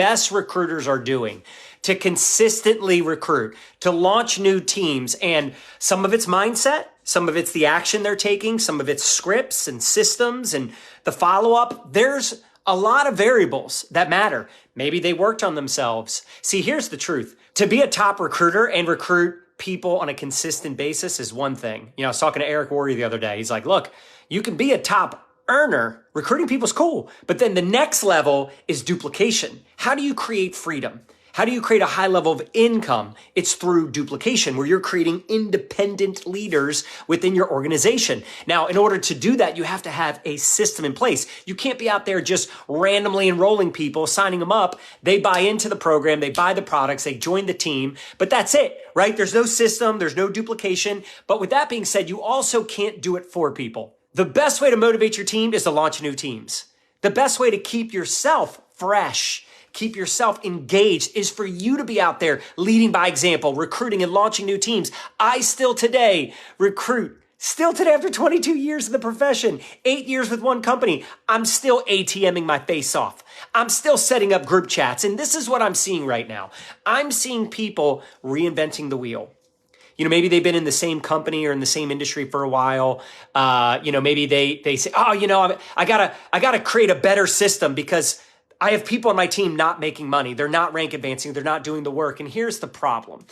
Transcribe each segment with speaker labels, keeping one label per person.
Speaker 1: best recruiters are doing to consistently recruit, to launch new teams. And some of it's mindset, some of it's the action they're taking, some of it's scripts and systems and the follow-up. There's a lot of variables that matter. Maybe they worked on themselves. See, here's the truth. To be a top recruiter and recruit people on a consistent basis is one thing. I was talking to Eric Worre the other day. He's like, look, you can be a top earner. Recruiting people's cool. But then the next level is duplication. How do you create freedom? How do you create a high level of income? It's through duplication, where you're creating independent leaders within your organization. Now, in order to do that, you have to have a system in place. You can't be out there just randomly enrolling people, signing them up. They buy into the program, they buy the products, they join the team, but that's it, right? There's no system, there's no duplication. But with that being said, you also can't do it for people. The best way to motivate your team is to launch new teams. The best way to keep yourself fresh, keep yourself engaged, is for you to be out there leading by example, recruiting and launching new teams. I still today recruit. Still today, after 22 years in the profession, 8 years with one company, I'm still ATMing my face off. I'm still setting up group chats. And this is what I'm seeing right now. I'm seeing people reinventing the wheel. Maybe they've been in the same company or in the same industry for a while. Maybe they say, I gotta create a better system because I have people on my team not making money. They're not rank advancing. They're not doing the work. And here's the problem.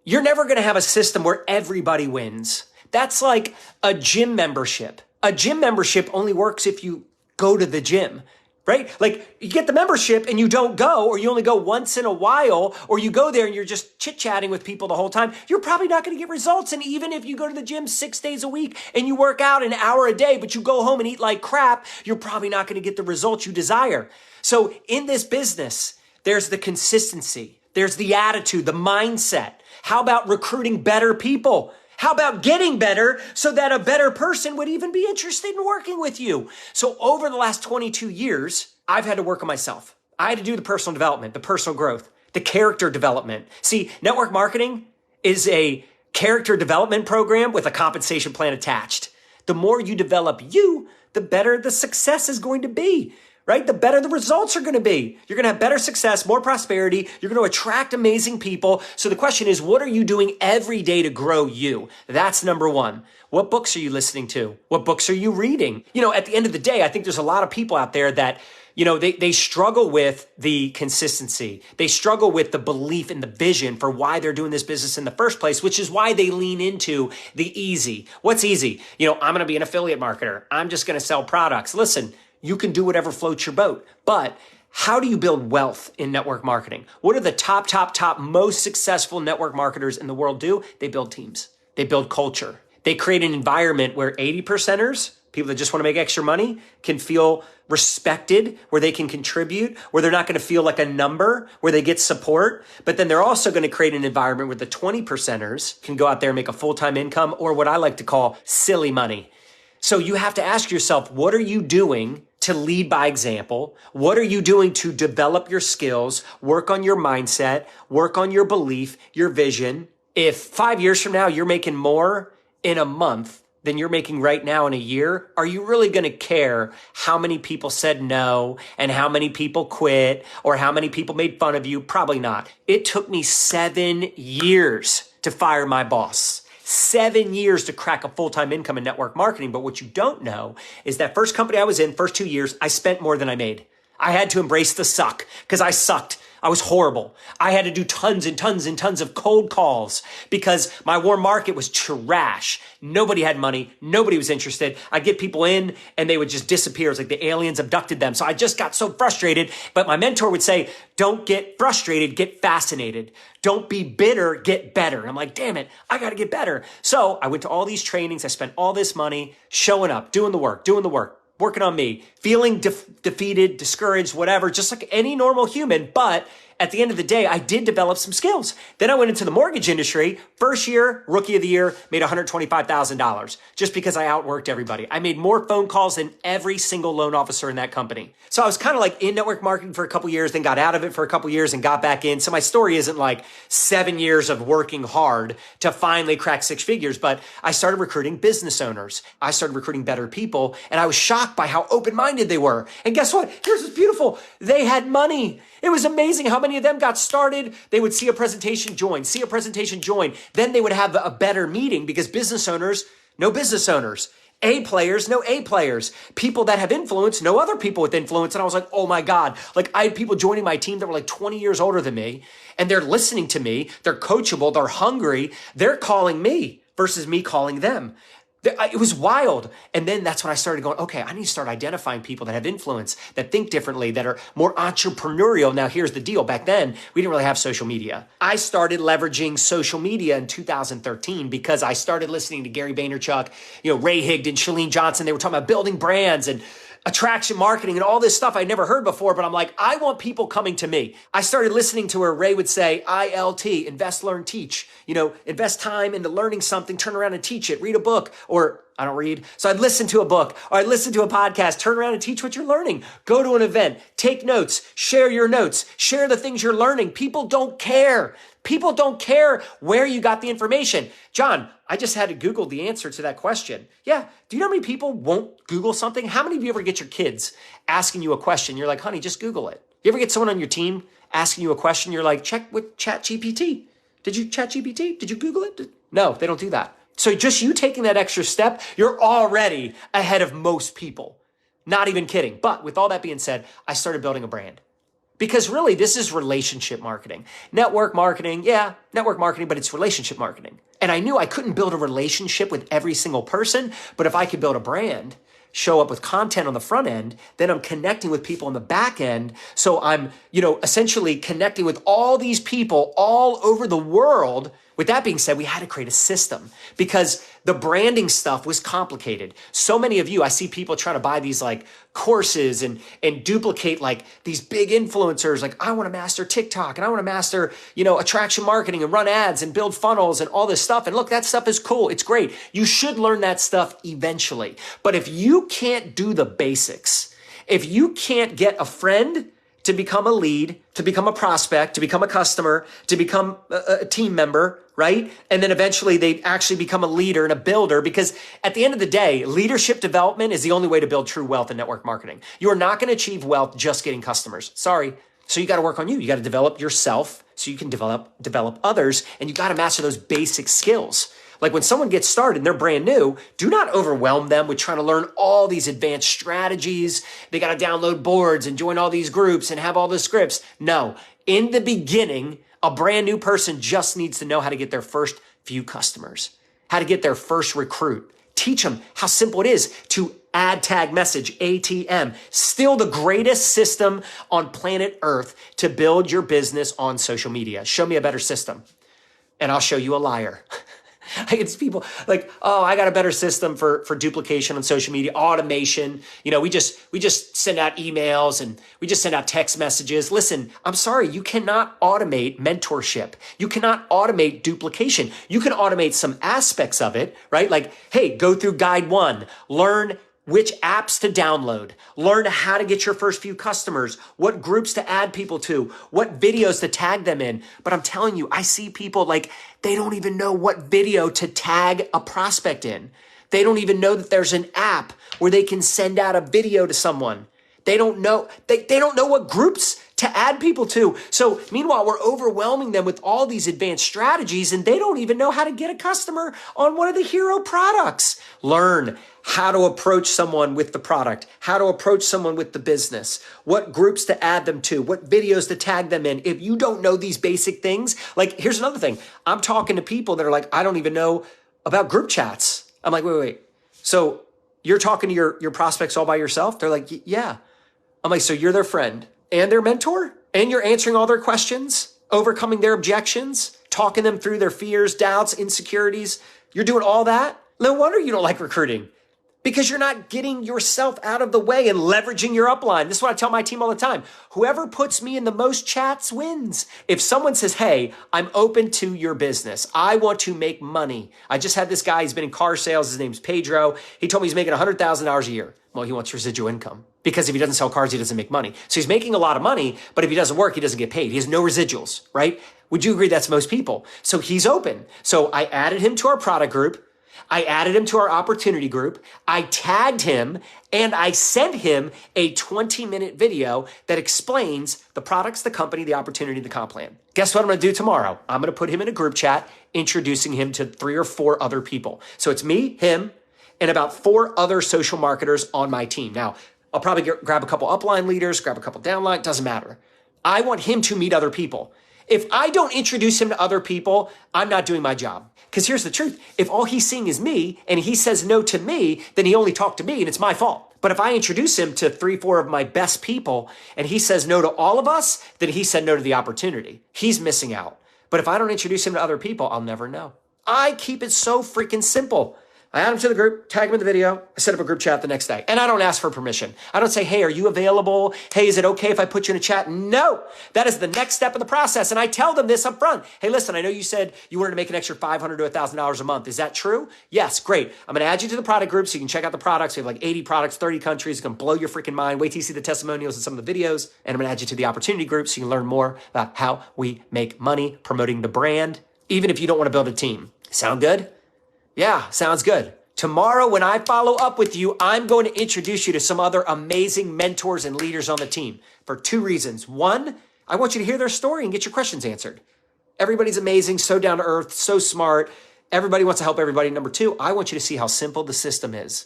Speaker 1: You're never going to have a system where everybody wins. That's like a gym membership. A gym membership only works if you go to the gym, right? Like you get the membership and you don't go, or you only go once in a while, or you go there and you're just chit-chatting with people the whole time. You're probably not going to get results. And even if you go to the gym 6 days a week and you work out an hour a day, but you go home and eat like crap, you're probably not going to get the results you desire. So in this business, there's the consistency, there's the attitude, the mindset. How about recruiting better people? How about getting better so that a better person would even be interested in working with you? So over the last 22 years, I've had to work on myself. I had to do the personal development, the personal growth, the character development. See, network marketing is a character development program with a compensation plan attached. The more you develop you, the better the success is going to be. Right? The better the results are going to be. You're going to have better success, more prosperity. You're going to attract amazing people. So the question is, what are you doing every day to grow you? That's number one. What books are you listening to? What books are you reading? At the end of the day, I think there's a lot of people out there that, they struggle with the consistency. They struggle with the belief and the vision for why they're doing this business in the first place, which is why they lean into the easy. What's easy? I'm going to be an affiliate marketer. I'm just going to sell products. Listen, you can do whatever floats your boat, but how do you build wealth in network marketing? What are the top most successful network marketers in the world do? They build teams. They build culture. They create an environment where 80%ers, people that just want to make extra money, can feel respected, where they can contribute, where they're not going to feel like a number, where they get support. But then they're also going to create an environment where the 20%ers can go out there and make a full-time income, or what I like to call silly money. So you have to ask yourself, what are you doing to lead by example? What are you doing to develop your skills, work on your mindset, work on your belief, your vision? If 5 years from now, you're making more in a month than you're making right now in a year, are you really going to care how many people said no and how many people quit or how many people made fun of you? Probably not. It took me 7 years to fire my boss. 7 years to crack a full-time income in network marketing. But what you don't know is that first company I was in, first 2 years, I spent more than I made. I had to embrace the suck because I sucked. I was horrible. I had to do tons and tons and tons of cold calls because my warm market was trash. Nobody had money. Nobody was interested. I'd get people in and they would just disappear. It's like the aliens abducted them. So I just got so frustrated. But my mentor would say, don't get frustrated, get fascinated. Don't be bitter, get better. And I'm like, damn it, I got to get better. So I went to all these trainings. I spent all this money showing up, doing the work, working on me, feeling defeated, discouraged, whatever, just like any normal human. But at the end of the day, I did develop some skills. Then I went into the mortgage industry. First year, rookie of the year, made $125,000 just because I outworked everybody. I made more phone calls than every single loan officer in that company. So I was kind of like in network marketing for a couple years, then got out of it for a couple years and got back in. So my story isn't like 7 years of working hard to finally crack six figures, but I started recruiting business owners. I started recruiting better people, and I was shocked by how open-minded minded they were. And guess what? Here's what's beautiful. They had money. It was amazing how many of them got started. They would see a presentation, join, see a presentation, join. Then they would have a better meeting because business owners know business owners. A players know A players. People that have influence know other people with influence. And I was like, oh my God. Like I had people joining my team that were like 20 years older than me. And they're listening to me. They're coachable. They're hungry. They're calling me versus me calling them. It was wild. And then that's when I started going, okay, I need to start identifying people that have influence, that think differently, that are more entrepreneurial. Now, here's the deal. Back then, we didn't really have social media. I started leveraging social media in 2013 because I started listening to Gary Vaynerchuk, Ray Higdon, Chalene Johnson. They were talking about building brands and attraction marketing and all this stuff I'd never heard before, but I'm like, I want people coming to me. I started listening to where Ray would say, ILT, invest, learn, teach, invest time into learning something, turn around and teach it, read a book, or I don't read. So I'd listen to a book or I'd listen to a podcast, turn around and teach what you're learning, go to an event, take notes, share your notes, share the things you're learning. People don't care. People don't care where you got the information. John, I just had to Google the answer to that question. Yeah. Do you know how many people won't Google something? How many of you ever get your kids asking you a question? You're like, honey, just Google it. You ever get someone on your team asking you a question? You're like, check with ChatGPT. Did you ChatGPT? Did you Google it? No, they don't do that. So just you taking that extra step, you're already ahead of most people. Not even kidding. But with all that being said, I started building a brand. Because really, this is relationship marketing. Network marketing, but it's relationship marketing. And I knew I couldn't build a relationship with every single person, but if I could build a brand, show up with content on the front end, then I'm connecting with people on the back end. So I'm, essentially connecting with all these people all over the world. With that being said, we had to create a system because the branding stuff was complicated. So many of you, I see people trying to buy these like courses and duplicate like these big influencers. Like I want to master TikTok and I want to master, attraction marketing and run ads and build funnels and all this stuff. And look, that stuff is cool. It's great. You should learn that stuff eventually. But if you can't do the basics, if you can't get a friend to become a lead, to become a prospect, to become a customer, to become a team member, right? And then eventually they actually become a leader and a builder, because at the end of the day, leadership development is the only way to build true wealth in network marketing. You are not going to achieve wealth just getting customers. Sorry. So you got to work on you. You got to develop yourself so you can develop others, and you got to master those basic skills. Like when someone gets started and they're brand new, do not overwhelm them with trying to learn all these advanced strategies. They got to download boards and join all these groups and have all the scripts. No, in the beginning, a brand new person just needs to know how to get their first few customers, how to get their first recruit. Teach them how simple it is to add tag message, ATM. Still the greatest system on planet Earth to build your business on social media. Show me a better system and I'll show you a liar. It's people like, oh, I got a better system for duplication on social media, automation. We just send out emails and we just send out text messages. Listen, I'm sorry, you cannot automate mentorship. You cannot automate duplication. You can automate some aspects of it, right? Like, hey, go through guide 1, learn which apps to download, learn how to get your first few customers, what groups to add people to, what videos to tag them in. But I'm telling you, I see people like they don't even know what video to tag a prospect in. They don't even know that there's an app where they can send out a video to someone. They don't know. They don't know what groups to add people to. So meanwhile, we're overwhelming them with all these advanced strategies and they don't even know how to get a customer on one of the hero products. Learn how to approach someone with the product, how to approach someone with the business, what groups to add them to, what videos to tag them in. If you don't know these basic things, like here's another thing. I'm talking to people that are like, I don't even know about group chats. I'm like, wait. So you're talking to your prospects all by yourself? They're like, yeah. I'm like, so you're their friend and their mentor and you're answering all their questions, overcoming their objections, talking them through their fears, doubts, insecurities. You're doing all that? No wonder you don't like recruiting. Because you're not getting yourself out of the way and leveraging your upline. This is what I tell my team all the time. Whoever puts me in the most chats wins. If someone says, hey, I'm open to your business. I want to make money. I just had this guy, he's been in car sales. His name's Pedro. He told me he's making $100,000 a year. Well, he wants residual income because if he doesn't sell cars, he doesn't make money. So he's making a lot of money, but if he doesn't work, he doesn't get paid. He has no residuals, right? Would you agree that's most people? So he's open. So I added him to our product group. I added him to our opportunity group. I tagged him and I sent him a 20-minute video that explains the products, the company, the opportunity, the comp plan. Guess what I'm going to do tomorrow? I'm going to put him in a group chat, introducing him to 3 or 4 other people. So it's me, him, and about 4 other social marketers on my team. Now, I'll probably grab a couple upline leaders, grab a couple downline, doesn't matter. I want him to meet other people. If I don't introduce him to other people, I'm not doing my job. Because here's the truth. If all he's seeing is me and he says no to me, then he only talked to me and it's my fault. But if I introduce him to 3, 4 of my best people and he says no to all of us, then he said no to the opportunity. He's missing out. But if I don't introduce him to other people, I'll never know. I keep it so freaking simple. I add him to the group, tag him in the video, I set up a group chat the next day. And I don't ask for permission. I don't say, hey, are you available? Hey, is it okay if I put you in a chat? No, that is the next step of the process. And I tell them this up front. Hey, listen, I know you said you wanted to make an extra $500 to $1,000 a month. Is that true? Yes, great. I'm going to add you to the product group so you can check out the products. We have like 80 products, 30 countries. It's going to blow your freaking mind. Wait till you see the testimonials and some of the videos. And I'm going to add you to the opportunity group so you can learn more about how we make money promoting the brand, even if you don't want to build a team. Sound good? Yeah, sounds good. Tomorrow, when I follow up with you, I'm going to introduce you to some other amazing mentors and leaders on the team for 2 reasons. 1, I want you to hear their story and get your questions answered. Everybody's amazing, so down to earth, so smart. Everybody wants to help everybody. Number 2, I want you to see how simple the system is.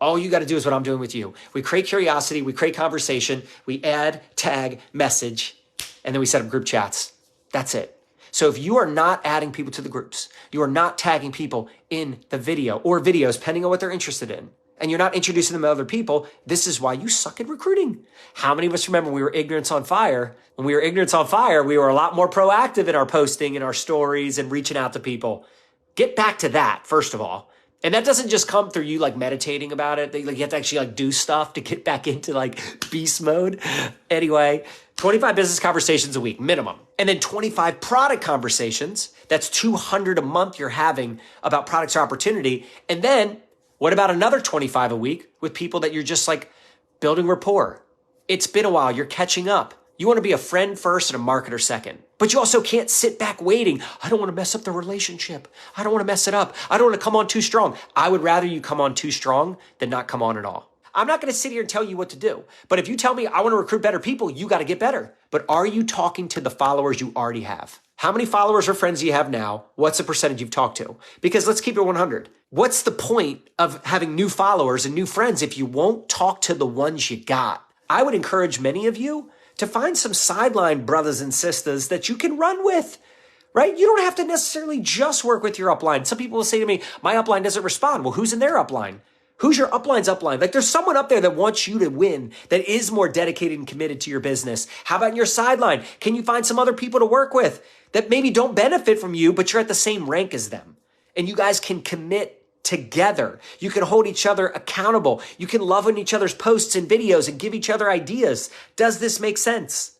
Speaker 1: All you got to do is what I'm doing with you. We create curiosity, we create conversation, we add, tag, message, and then we set up group chats. That's it. So if you are not adding people to the groups, you are not tagging people in the video or videos, depending on what they're interested in, and you're not introducing them to other people, this is why you suck at recruiting. How many of us remember when we were ignorance on fire? When we were ignorance on fire, we were a lot more proactive in our posting and our stories and reaching out to people. Get back to that, first of all. And that doesn't just come through you like meditating about it. You have to actually do stuff to get back into like beast mode. Anyway, 25 business conversations a week, minimum. And then 25 product conversations. That's 200 a month you're having about products or opportunity. And then what about another 25 a week with people that you're just like building rapport? It's been a while. You're catching up. You want to be a friend first and a marketer second. But you also can't sit back waiting. I don't want to mess up the relationship. I don't want to mess it up. I don't want to come on too strong. I would rather you come on too strong than not come on at all. I'm not going to sit here and tell you what to do. But if you tell me I want to recruit better people, you got to get better. But are you talking to the followers you already have? How many followers or friends do you have now? What's the percentage you've talked to? Because let's keep it 100. What's the point of having new followers and new friends if you won't talk to the ones you got? I would encourage many of you to find some sideline brothers and sisters that you can run with, right? You don't have to necessarily just work with your upline. Some people will say to me, my upline doesn't respond. Well, who's in their upline? Who's your upline's upline? Like there's someone up there that wants you to win, that is more dedicated and committed to your business. How about in your sideline? Can you find some other people to work with that maybe don't benefit from you, but you're at the same rank as them? And you guys can commit together. You can hold each other accountable. You can love on each other's posts and videos and give each other ideas. Does this make sense?